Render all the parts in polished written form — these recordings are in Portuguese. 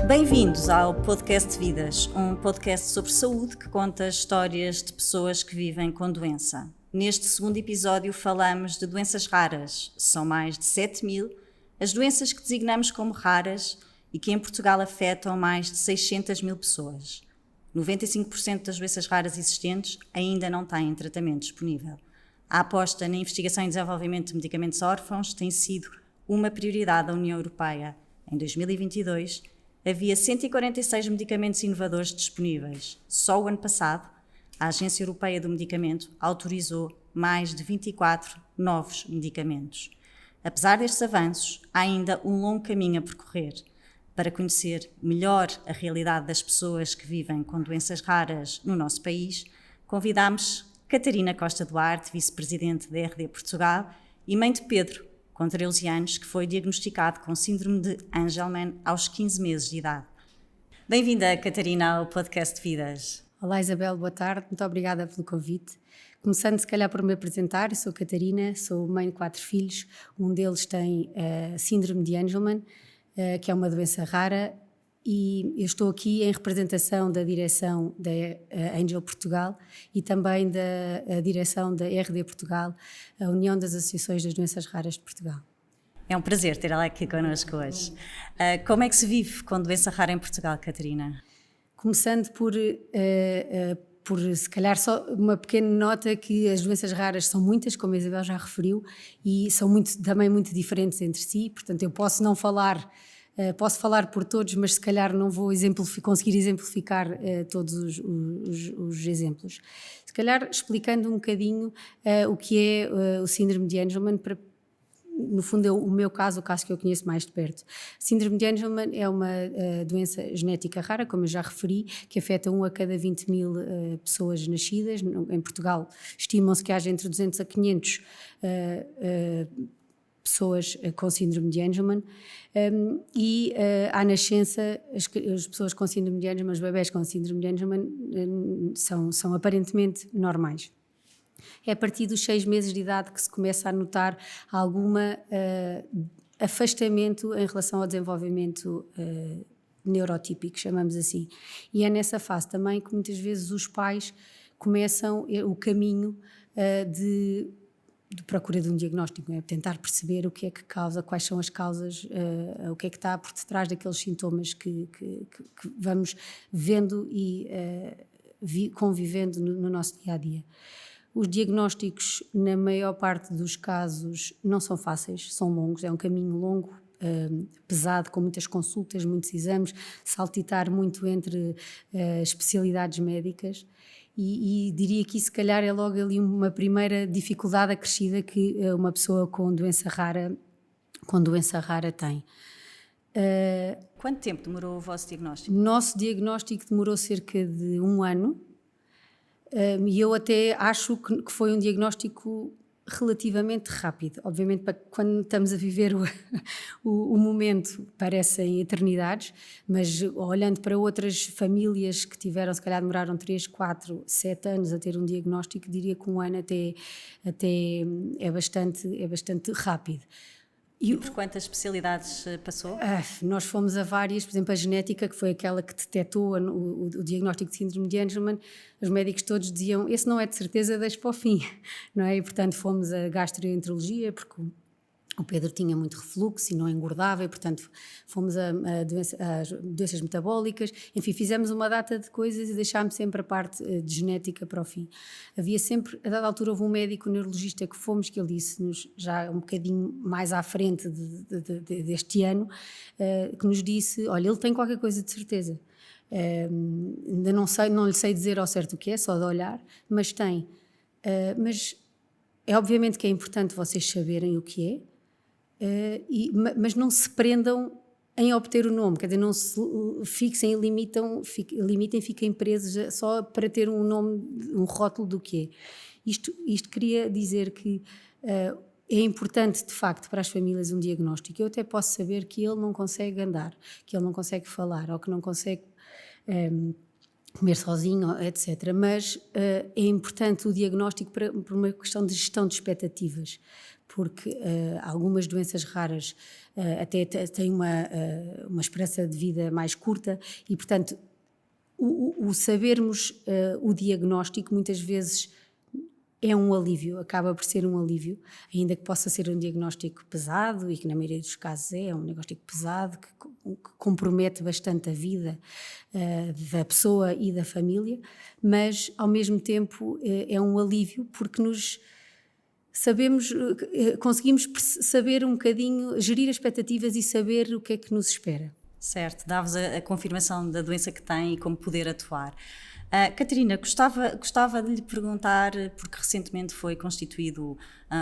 Bem-vindos ao Podcast Vidas, um podcast sobre saúde que conta histórias de pessoas que vivem com doença. Neste segundo episódio falamos de doenças raras. São mais de 7.000 as doenças que designamos como raras e que em Portugal afetam mais de 600.000 pessoas. 95% das doenças raras existentes ainda não têm tratamento disponível. A aposta na investigação e desenvolvimento de medicamentos órfãos tem sido uma prioridade da União Europeia. Em 2022, havia 146 medicamentos inovadores disponíveis. Só o ano passado, a Agência Europeia do Medicamento autorizou mais de 24 novos medicamentos. Apesar destes avanços, há ainda um longo caminho a percorrer. Para conhecer melhor a realidade das pessoas que vivem com doenças raras no nosso país, convidamos Catarina Costa Duarte, vice-presidente da RD Portugal, e mãe de Pedro, com 13 anos, que foi diagnosticado com síndrome de Angelman aos 15 meses de idade. Bem-vinda, Catarina, ao Podcast Vidas. Olá, Isabel, boa tarde, muito obrigada pelo convite. Começando, se calhar, por me apresentar, eu sou Catarina, sou mãe de 4 filhos, um deles tem síndrome de Angelman, que é uma doença rara, e eu estou aqui em representação da direção da Angel Portugal e também da direção da RD Portugal, a União das Associações das Doenças Raras de Portugal. É um prazer ter ela aqui connosco hoje. Como é que se vive com doença rara em Portugal, Catarina? Começando por se calhar só uma pequena nota que as doenças raras são muitas, como a Isabel já referiu, e são também muito diferentes entre si, portanto eu posso não falar... posso falar por todos, mas se calhar não vou conseguir exemplificar todos os exemplos. Se calhar explicando um bocadinho o que é o síndrome de Angelman, no fundo é o meu caso, o caso que eu conheço mais de perto. Síndrome de Angelman é uma doença genética rara, como eu já referi, que afeta 1 a cada 20.000 pessoas nascidas. Em Portugal estimam-se que haja entre 200 a 500 pessoas com síndrome de Angelman, e à nascença as pessoas com síndrome de Angelman, os bebés com síndrome de Angelman são aparentemente normais. É a partir dos 6 meses de idade que se começa a notar algum afastamento em relação ao desenvolvimento neurotípico, chamamos assim. E é nessa fase também que muitas vezes os pais começam o caminho de procura de um diagnóstico, é tentar perceber o que é que causa, quais são as causas, o que é que está por detrás daqueles sintomas que vamos vendo e convivendo no nosso dia-a-dia. Os diagnósticos, na maior parte dos casos, não são fáceis, são longos, é um caminho longo, pesado, com muitas consultas, muitos exames, saltitar muito entre especialidades médicas. E diria que isso, se calhar, é logo ali uma primeira dificuldade acrescida que uma pessoa com doença rara tem. Quanto tempo demorou o vosso diagnóstico? O nosso diagnóstico demorou cerca de 1 ano, e eu até acho que foi um diagnóstico relativamente rápido. Obviamente, quando estamos a viver o momento, parecem eternidades, mas olhando para outras famílias que tiveram, se calhar demoraram 3, 4, 7 anos a ter um diagnóstico, diria que 1 ano até é bastante rápido. E por quantas especialidades passou? Nós fomos a várias, por exemplo, a genética, que foi aquela que detectou o diagnóstico de síndrome de Angelman. Os médicos todos diziam, esse não é de certeza, deixe para o fim, não é? E, portanto, fomos a gastroenterologia, porque o Pedro tinha muito refluxo e não engordava, e, portanto, fomos às doenças metabólicas. Enfim, fizemos uma data de coisas e deixámos sempre a parte de genética para o fim. Havia sempre, a dada altura, houve um médico neurologista que fomos, que ele disse-nos, já um bocadinho mais à frente deste ano, que nos disse, olha, ele tem qualquer coisa de certeza. Ainda não lhe sei dizer ao certo o que é, só de olhar, mas tem. Mas é obviamente que é importante vocês saberem o que é, mas não se prendam em obter o nome, quer dizer, não se fixem e limitem, fiquem presos só para ter um nome, um rótulo do que é. Isto queria dizer que é importante, de facto, para as famílias um diagnóstico. Eu até posso saber que ele não consegue andar, que ele não consegue falar, ou que não consegue comer sozinho, etc. Mas é importante o diagnóstico por uma questão de gestão de expectativas, porque algumas doenças raras até têm uma esperança de vida mais curta e, portanto, o sabermos o diagnóstico muitas vezes é um alívio, acaba por ser um alívio, ainda que possa ser um diagnóstico pesado, e que na maioria dos casos é um diagnóstico pesado, que compromete bastante a vida da pessoa e da família, mas ao mesmo tempo é um alívio porque nos sabemos, conseguimos saber um bocadinho, gerir as expectativas e saber o que é que nos espera. Certo, dá-vos a confirmação da doença que tem e como poder atuar. Catarina, gostava de lhe perguntar, porque recentemente foi constituído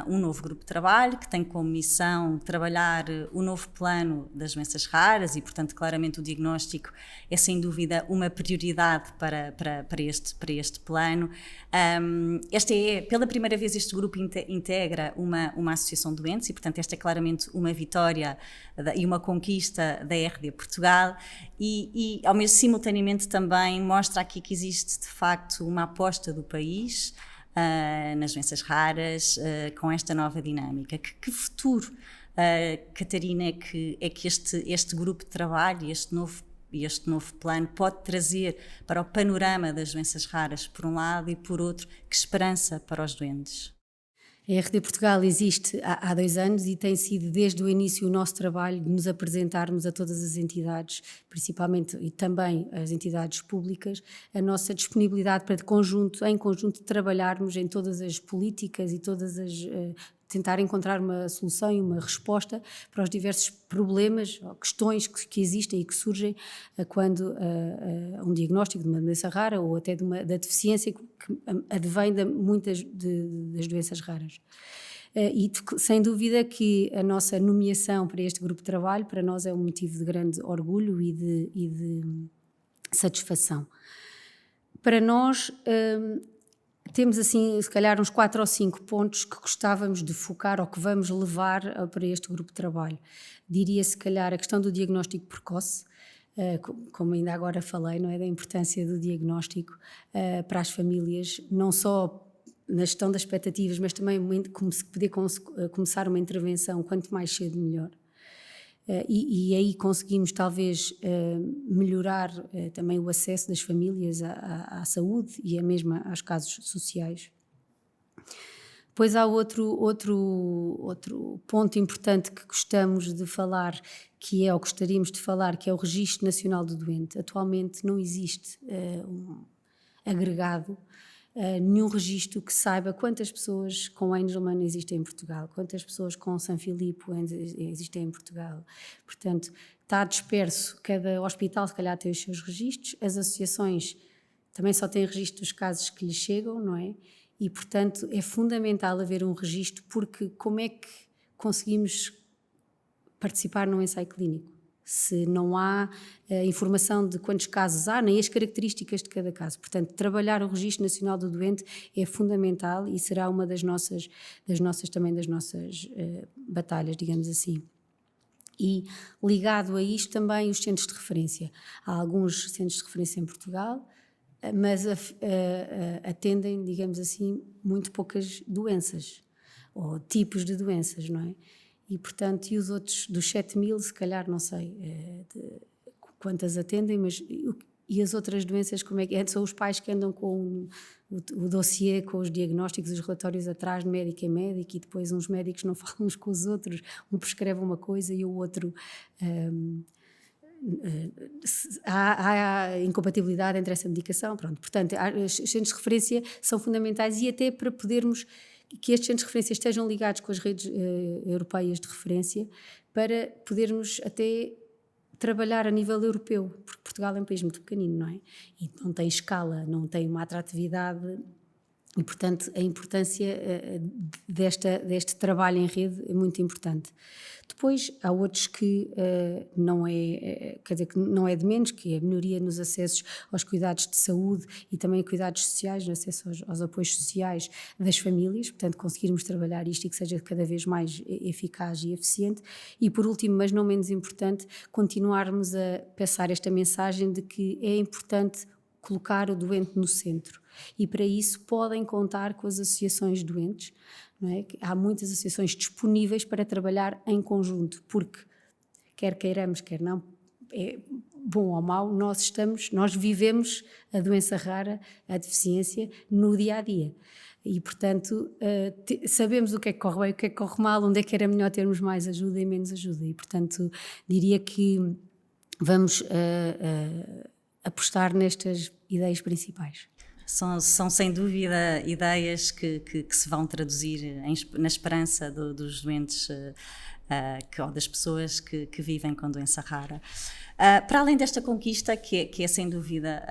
um novo grupo de trabalho que tem como missão trabalhar o novo plano das doenças raras e, portanto, claramente o diagnóstico é sem dúvida uma prioridade para este plano. Pela primeira vez este grupo integra uma associação de doentes e, portanto, esta é claramente uma vitória e uma conquista da RD Portugal e ao mesmo simultaneamente também mostra aqui que existe de facto uma aposta do país nas doenças raras com esta nova dinâmica. Que futuro, Catarina, é que este grupo de trabalho e este novo plano pode trazer para o panorama das doenças raras, por um lado, e por outro, que esperança para os doentes? A RD Portugal existe há 2 anos e tem sido desde o início o nosso trabalho de nos apresentarmos a todas as entidades, principalmente e também as entidades públicas, a nossa disponibilidade para em conjunto trabalharmos em todas as políticas e tentar encontrar uma solução e uma resposta para os diversos problemas ou questões que existem e que surgem quando um diagnóstico de uma doença rara ou até da deficiência que advém de muitas das doenças raras. E sem dúvida que a nossa nomeação para este grupo de trabalho para nós é um motivo de grande orgulho e de satisfação. Para nós temos assim, se calhar, uns 4 ou 5 pontos que gostávamos de focar ou que vamos levar para este grupo de trabalho. Diria, se calhar, a questão do diagnóstico precoce, como ainda agora falei, não é, da importância do diagnóstico para as famílias, não só na gestão das expectativas, mas também como se poder começar uma intervenção quanto mais cedo melhor. E aí conseguimos talvez melhorar também o acesso das famílias à saúde e mesmo aos casos sociais. Depois há outro ponto importante que gostamos de falar, ou gostaríamos de falar, que é o Registro Nacional do Doente. Atualmente não existe um agregado, nenhum registro que saiba quantas pessoas com Angelman existem em Portugal, quantas pessoas com Sanfilippo existem em Portugal. Portanto, está disperso, cada hospital se calhar tem os seus registros, as associações também só têm registro dos casos que lhes chegam, não é? E, portanto, é fundamental haver um registro, porque como é que conseguimos participar num ensaio clínico se não há informação de quantos casos há, nem as características de cada caso? Portanto, trabalhar o Registro Nacional do Doente é fundamental e será uma das nossas batalhas, digamos assim. E ligado a isto também os centros de referência. Há alguns centros de referência em Portugal, mas atendem, digamos assim, muito poucas doenças ou tipos de doenças, não é? E, portanto, e os outros, dos 7.000, se calhar, não sei quantas atendem, mas e as outras doenças, como é que são os pais que andam com o dossiê, com os diagnósticos, os relatórios atrás de médico em médico, e depois uns médicos não falam uns com os outros, um prescreve uma coisa e o outro... há incompatibilidade entre essa medicação, pronto. Portanto, os centros de referência são fundamentais e até para podermos que estes centros de referência estejam ligados com as redes europeias de referência para podermos até trabalhar a nível europeu, porque Portugal é um país muito pequenino, não é? E não tem escala, não tem uma atratividade e, portanto, a importância deste trabalho em rede é muito importante. Depois há outros que não é de menos, que é a melhoria nos acessos aos cuidados de saúde e também cuidados sociais, no acesso aos apoios sociais das famílias, portanto conseguirmos trabalhar isto e que seja cada vez mais eficaz e eficiente. E por último, mas não menos importante, continuarmos a passar esta mensagem de que é importante colocar o doente no centro. E para isso podem contar com as associações doentes, não é? Há muitas associações disponíveis para trabalhar em conjunto, porque quer queiramos, quer não, é bom ou mau, nós vivemos a doença rara, a deficiência, no dia a dia. E, portanto, sabemos o que é que corre bem, o que é que corre mal, onde é que era melhor termos mais ajuda e menos ajuda. E, portanto, diria que vamos apostar nestas ideias principais. São sem dúvida ideias que se vão traduzir na esperança dos doentes ou das pessoas que vivem com doença rara. Para além desta conquista, que é sem dúvida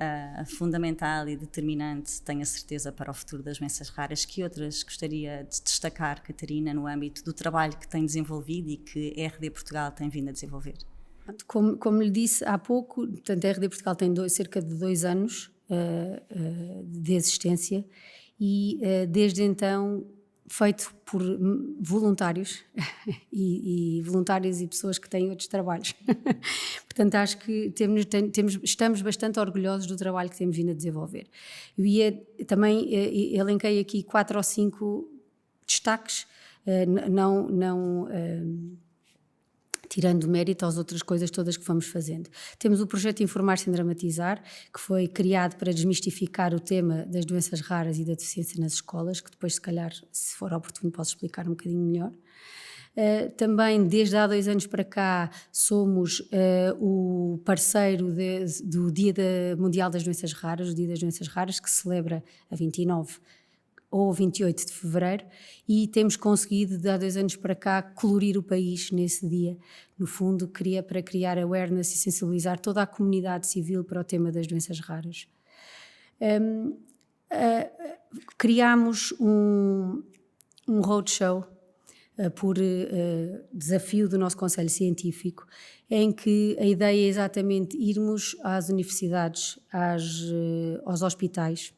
fundamental e determinante, tenho a certeza, para o futuro das doenças raras, que outras gostaria de destacar, Catarina, no âmbito do trabalho que tem desenvolvido e que a RD Portugal tem vindo a desenvolver? Como lhe disse há pouco, portanto, a RD Portugal tem cerca de 2 anos de existência e desde então feito por voluntários e voluntários e pessoas que têm outros trabalhos. Portanto, acho que estamos bastante orgulhosos do trabalho que temos vindo a desenvolver. Eu também elenquei aqui 4 ou 5 destaques, tirando mérito às outras coisas todas que vamos fazendo. Temos o projeto Informar Sem Dramatizar, que foi criado para desmistificar o tema das doenças raras e da deficiência nas escolas, que depois, se calhar, se for oportuno, posso explicar um bocadinho melhor. Também, desde há 2 anos para cá, somos o parceiro do Dia Mundial das Doenças Raras, o Dia das Doenças Raras, que se celebra a 29 ou 28 de fevereiro, e temos conseguido, de há 2 anos para cá, colorir o país nesse dia. No fundo, para criar awareness e sensibilizar toda a comunidade civil para o tema das doenças raras. Criámos um roadshow por desafio do nosso Conselho Científico, em que a ideia é exatamente irmos às universidades, aos hospitais,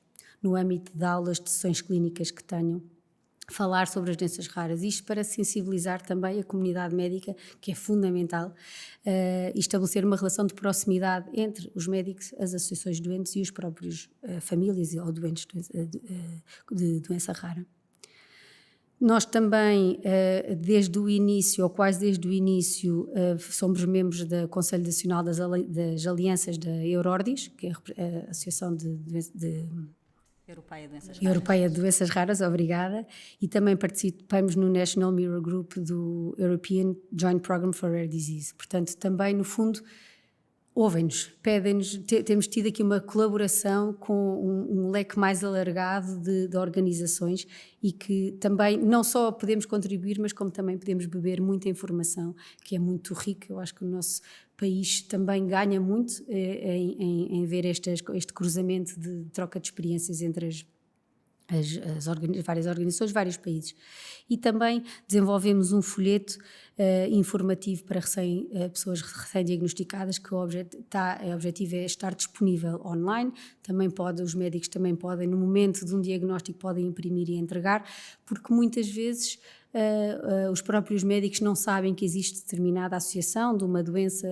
no âmbito de aulas, de sessões clínicas que tenham, falar sobre as doenças raras, isto para sensibilizar também a comunidade médica, que é fundamental, e estabelecer uma relação de proximidade entre os médicos, as associações doentes e os próprios famílias ou doentes de doença rara. Nós também, desde o início, ou quase desde o início, somos membros do Conselho Nacional das Alianças da Eurordis, que é a Associação Europeia de Doenças Raras, obrigada, e também participamos no National Mirror Group do European Joint Programme for Rare Disease. Portanto, também, no fundo, ouvem-nos, pedem-nos, temos tido aqui uma colaboração com um leque mais alargado de organizações e que também não só podemos contribuir, mas como também podemos beber muita informação, que é muito rica. Eu acho que o nosso país também ganha muito em ver este cruzamento de troca de experiências entre várias organizações, vários países. E também desenvolvemos um folheto informativo para pessoas recém-diagnosticadas, que o objetivo é estar disponível online. Os médicos também podem, no momento de um diagnóstico, podem imprimir e entregar, porque muitas vezes os próprios médicos não sabem que existe determinada associação de uma doença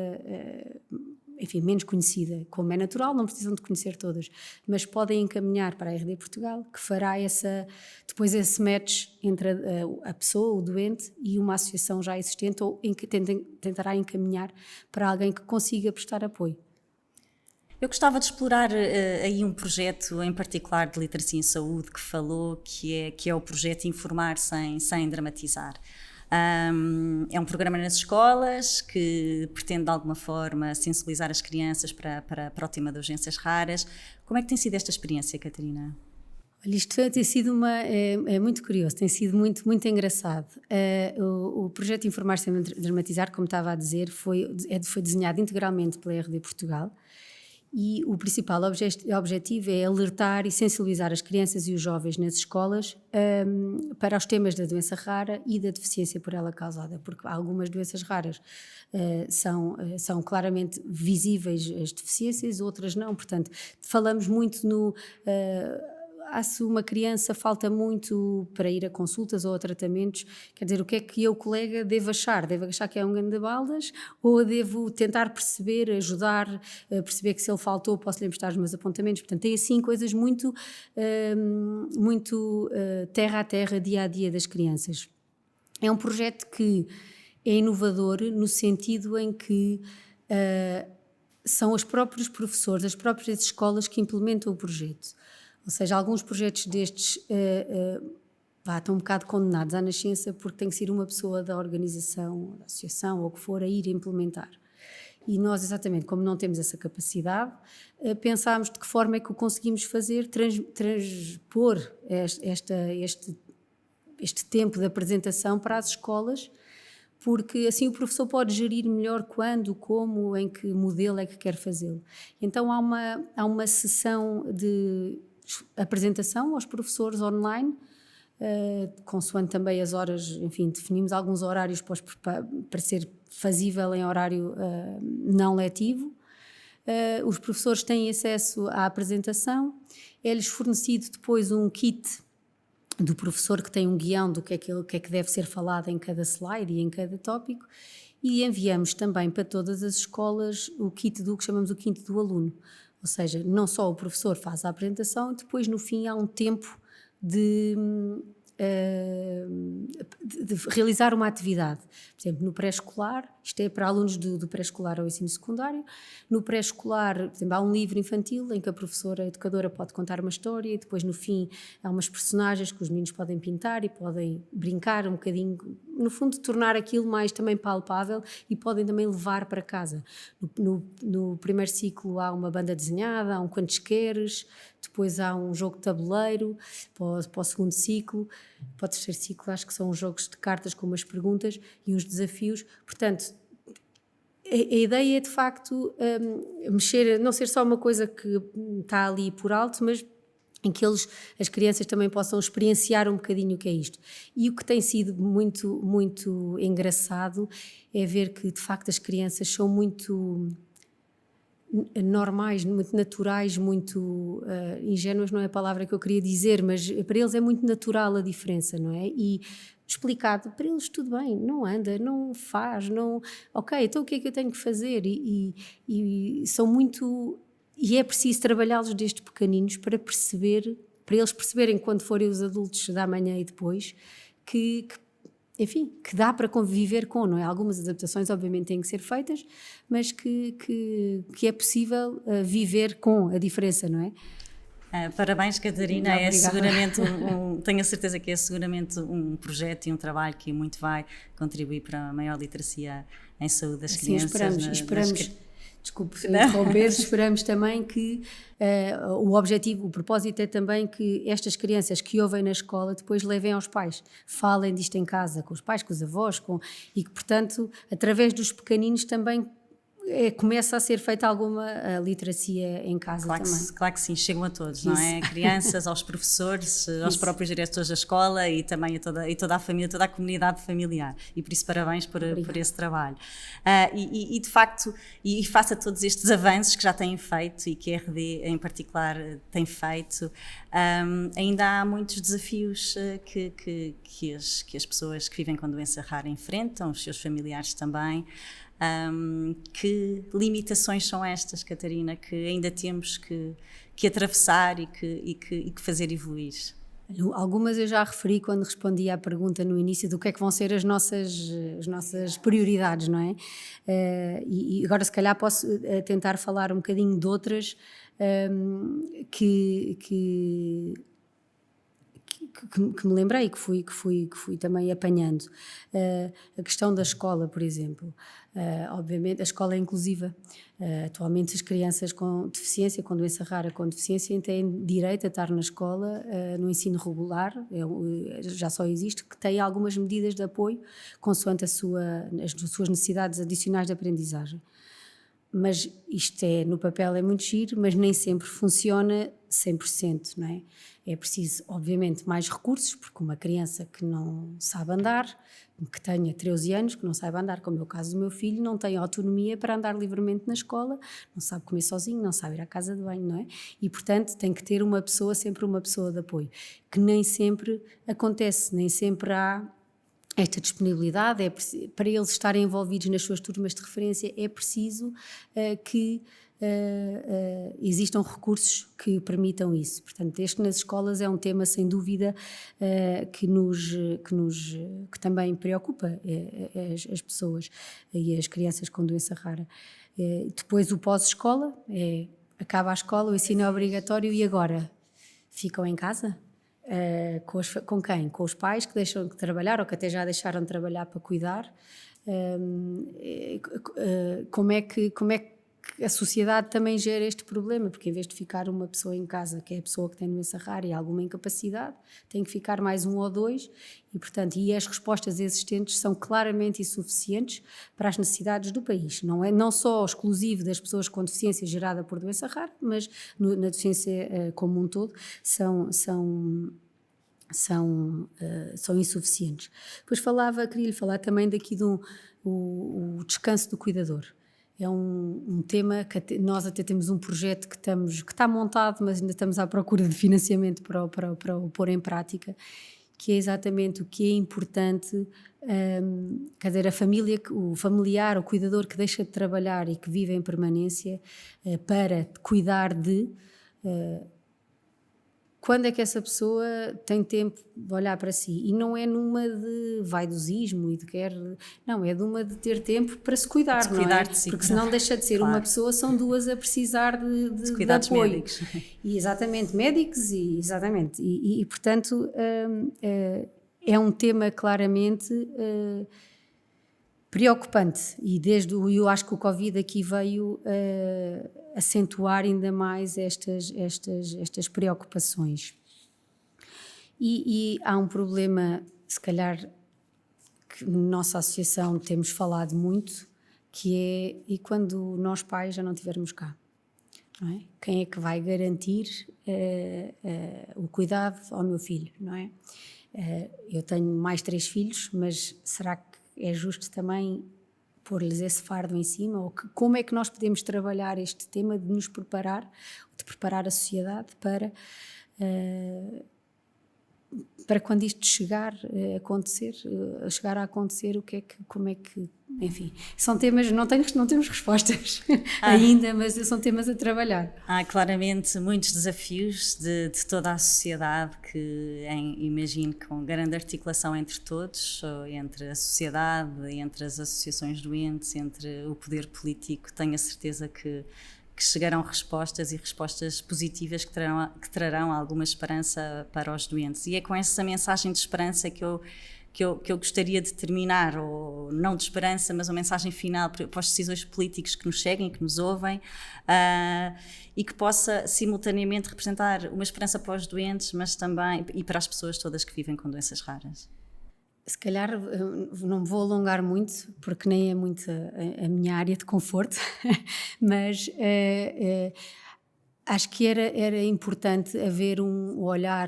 enfim, menos conhecida, como é natural, não precisam de conhecer todas, mas podem encaminhar para a RD Portugal, que fará depois esse match entre a pessoa, o doente, e uma associação já existente, ou tentará encaminhar para alguém que consiga prestar apoio. Eu gostava de explorar aí um projeto em particular de literacia em saúde que falou, que é o projeto Informar Sem Dramatizar. É um programa nas escolas que pretende de alguma forma sensibilizar as crianças para o tema das doenças raras. Como é que tem sido esta experiência, Catarina? Olha, isto tem sido é muito curioso, tem sido muito, muito engraçado. O projeto Informar Sem Dramatizar, como estava a dizer, foi desenhado integralmente pela RD Portugal. E o principal objetivo é alertar e sensibilizar as crianças e os jovens nas escolas para os temas da doença rara e da deficiência por ela causada, porque algumas doenças raras são claramente visíveis as deficiências, outras não. Portanto, falamos muito se uma criança falta muito para ir a consultas ou a tratamentos, quer dizer, o que é que eu, colega, devo achar? Devo achar que é um grande baldas ou devo tentar perceber, ajudar, perceber que se ele faltou posso-lhe emprestar os meus apontamentos? Portanto, tem assim coisas muito terra a terra, dia a dia das crianças. É um projeto que é inovador no sentido em que são os próprios professores, as próprias escolas que implementam o projeto. Ou seja, alguns projetos destes estão um bocado condenados à nascença porque tem que ser uma pessoa da organização, da associação ou o que for a ir implementar. E nós, exatamente, como não temos essa capacidade, pensámos de que forma é que o conseguimos fazer, transpor este tempo de apresentação para as escolas, porque assim o professor pode gerir melhor quando, como, em que modelo é que quer fazê-lo. Então há uma sessão de apresentação aos professores online, consoante também as horas, enfim, definimos alguns horários para ser fazível em horário não letivo. Os professores têm acesso à apresentação, é-lhes fornecido depois um kit do professor que tem um guião do que é que deve ser falado em cada slide e em cada tópico, e enviamos também para todas as escolas o kit que chamamos o kit do aluno, ou seja, não só o professor faz a apresentação, depois no fim há um tempo de realizar uma atividade. Por exemplo, no pré-escolar, isto é para alunos do pré-escolar ao ensino secundário, no pré-escolar, por exemplo, há um livro infantil em que a professora, a educadora, pode contar uma história e depois no fim há umas personagens que os meninos podem pintar e podem brincar um bocadinho, no fundo tornar aquilo mais também palpável e podem também levar para casa. No primeiro ciclo há uma banda desenhada, há um quantos queres, depois há um jogo de tabuleiro para o segundo ciclo, para o terceiro ciclo acho que são jogos de cartas com umas perguntas e uns desafios. Portanto, a ideia é de facto mexer, não ser só uma coisa que está ali por alto, mas em que as crianças também possam experienciar um bocadinho o que é isto. E o que tem sido muito, muito engraçado é ver que de facto as crianças são muito normais, muito naturais, muito ingênuas não é a palavra que eu queria dizer, mas para eles é muito natural a diferença, não é? E explicado para eles tudo bem, não anda, não faz, não... Ok, então o que é que eu tenho que fazer? E são muito... E é preciso trabalhá-los desde pequeninos para eles perceberem quando forem os adultos da manhã e depois que dá para conviver com, não é? Algumas adaptações obviamente têm que ser feitas, mas que é possível viver com a diferença, não é? Parabéns, Catarina. Não, é seguramente tenho a certeza que é seguramente um projeto e um trabalho que muito vai contribuir para a maior literacia em saúde das crianças. Esperamos. Desculpe interromper, esperamos também que o propósito é também que estas crianças que ouvem na escola depois levem aos pais, falem disto em casa, com os pais, com os avós, e que, portanto, através dos pequeninos também começa a ser feita alguma literacia em casa também. Claro que sim, chegam a todos, não é? Crianças, aos professores, aos próprios diretores da escola e também a toda a família, toda a comunidade familiar. E por isso parabéns por esse trabalho. E de facto, e face a todos estes avanços que já têm feito e que a RD em particular tem feito, ainda há muitos desafios que as pessoas que vivem com doença rara enfrentam, os seus familiares também. Que limitações são estas, Catarina, que ainda temos que atravessar e que fazer evoluir? Algumas eu já referi quando respondi à pergunta no início do que é que vão ser as nossas prioridades, não é? E agora se calhar posso tentar falar um bocadinho de outras que me lembrei, que fui também apanhando. A questão da escola, por exemplo. Obviamente, a escola é inclusiva. Atualmente, as crianças com deficiência, com doença rara, com deficiência, têm direito a estar na escola, no ensino regular, já só existe, que tem algumas medidas de apoio, consoante as suas necessidades adicionais de aprendizagem. Mas isto no papel é muito giro, mas nem sempre funciona 100%, não é? É preciso, obviamente, mais recursos, porque uma criança que não sabe andar, que tenha 13 anos, que não saiba andar, como é o caso do meu filho, não tem autonomia para andar livremente na escola, não sabe comer sozinho, não sabe ir à casa de banho, não é? E, portanto, tem que ter uma pessoa, sempre uma pessoa de apoio, que nem sempre acontece, nem sempre há esta disponibilidade. Para eles estarem envolvidos nas suas turmas de referência é preciso que existam recursos que permitam isso. Portanto, este nas escolas é um tema sem dúvida que também preocupa as pessoas e as crianças com doença rara. Depois o pós-escola, acaba a escola, o ensino é obrigatório e agora? Ficam em casa? Com quem? Com os pais que deixam de trabalhar ou que até já deixaram de trabalhar para cuidar? Como é que a sociedade também gera este problema? Porque em vez de ficar uma pessoa em casa, que é a pessoa que tem doença rara e alguma incapacidade, tem que ficar mais um ou dois e, portanto, as respostas existentes são claramente insuficientes para as necessidades do país. Não só exclusivo das pessoas com deficiência gerada por doença rara, mas na deficiência como um todo são insuficientes. Depois queria-lhe falar também daqui o descanso do cuidador. É um tema que nós até temos um projeto que está montado, mas ainda estamos à procura de financiamento para o pôr em prática, que é exatamente o que é importante, quer dizer, a família, o familiar, o cuidador que deixa de trabalhar e que vive em permanência para cuidar quando é que essa pessoa tem tempo de olhar para si? E não é numa de vaidosismo e não, é de ter tempo para se cuidar, de cuidar não é? de si, porque senão deixa de ser claro. Uma pessoa, são duas a precisar de cuidados apoio. Médicos. E, exatamente, médicos e portanto é um tema claramente preocupante e eu acho que o Covid aqui veio acentuar ainda mais estas preocupações. E há um problema, se calhar, que na nossa associação temos falado muito, que é, e quando nós pais já não estivermos cá? Não é? Quem é que vai garantir o cuidado ao meu filho, não é? Eu tenho mais 3 filhos, mas será que é justo também pôr-lhes esse fardo em cima? Ou como é que nós podemos trabalhar este tema de nos preparar, de preparar a sociedade para quando isto chegar a acontecer, como é que, enfim, são temas, não temos respostas ainda, mas são temas a trabalhar. Há claramente muitos desafios de toda a sociedade que imagino com grande articulação entre todos, entre a sociedade, entre as associações doentes, entre o poder político. Tenho a certeza que chegarão respostas e respostas positivas que trarão alguma esperança para os doentes. E é com essa mensagem de esperança que eu gostaria de terminar, ou não de esperança, mas uma mensagem final para os decisores políticos que nos cheguem, que nos ouvem, e que possa simultaneamente representar uma esperança para os doentes, mas também e para as pessoas todas que vivem com doenças raras. Se calhar não me vou alongar muito, porque nem é muito a minha área de conforto, mas acho que era importante haver um olhar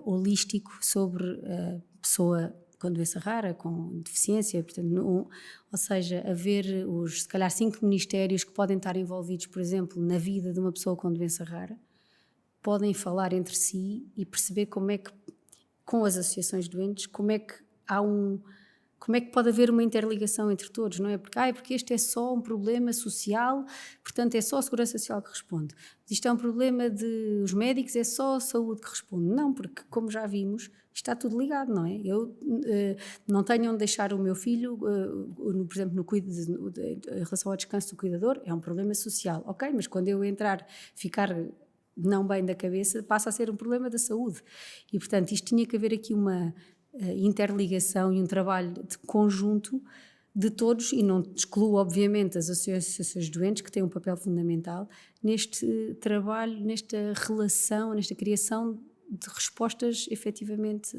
holístico sobre a pessoa com doença rara, com deficiência, portanto, ou seja, haver se calhar 5 ministérios que podem estar envolvidos, por exemplo, na vida de uma pessoa com doença rara, podem falar entre si e perceber como é que, com as associações doentes, como é que pode haver uma interligação entre todos, não é? Porque este é só um problema social, portanto é só a Segurança Social que responde. Isto é um problema dos médicos, é só a saúde que responde. Não, porque como já vimos, está tudo ligado, não é? Eu não tenho onde deixar o meu filho, por exemplo, em relação ao descanso do cuidador, é um problema social. Ok, mas quando eu ficar não bem da cabeça, passa a ser um problema da saúde. E, portanto, isto tinha que haver aqui uma interligação e um trabalho de conjunto de todos, e não excluo obviamente as associações doentes, que têm um papel fundamental neste trabalho, nesta relação, nesta criação de respostas efetivamente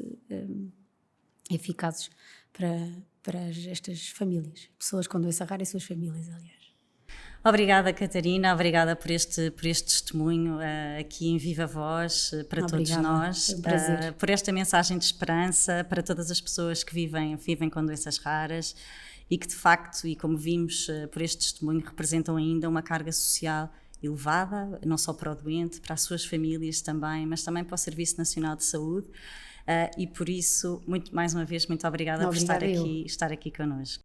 eficazes para estas famílias, pessoas com doença rara e suas famílias, aliás. Obrigada, Catarina, obrigada por este testemunho aqui em viva voz para todos nós, por esta mensagem de esperança para todas as pessoas que vivem com doenças raras e que de facto, e como vimos por este testemunho, representam ainda uma carga social elevada, não só para o doente, para as suas famílias também, mas também para o Serviço Nacional de Saúde e por isso, mais uma vez, muito obrigada por estar aqui connosco.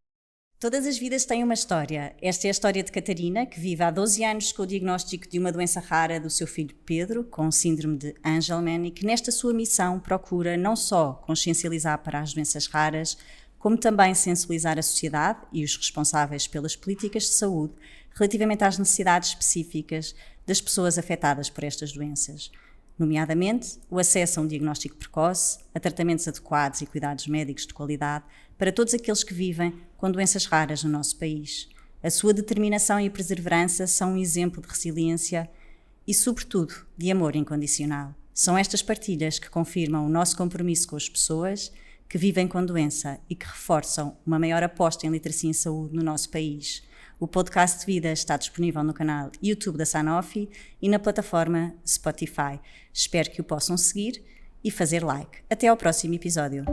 Todas as vidas têm uma história. Esta é a história de Catarina, que vive há 12 anos com o diagnóstico de uma doença rara do seu filho Pedro, com síndrome de Angelman, e que nesta sua missão procura não só consciencializar para as doenças raras, como também sensibilizar a sociedade e os responsáveis pelas políticas de saúde relativamente às necessidades específicas das pessoas afetadas por estas doenças, nomeadamente o acesso a um diagnóstico precoce, a tratamentos adequados e cuidados médicos de qualidade para todos aqueles que vivem com doenças raras no nosso país. A sua determinação e perseverança são um exemplo de resiliência e, sobretudo, de amor incondicional. São estas partilhas que confirmam o nosso compromisso com as pessoas que vivem com doença e que reforçam uma maior aposta em literacia em saúde no nosso país. O podcast de vida está disponível no canal YouTube da Sanofi e na plataforma Spotify. Espero que o possam seguir e fazer like. Até ao próximo episódio.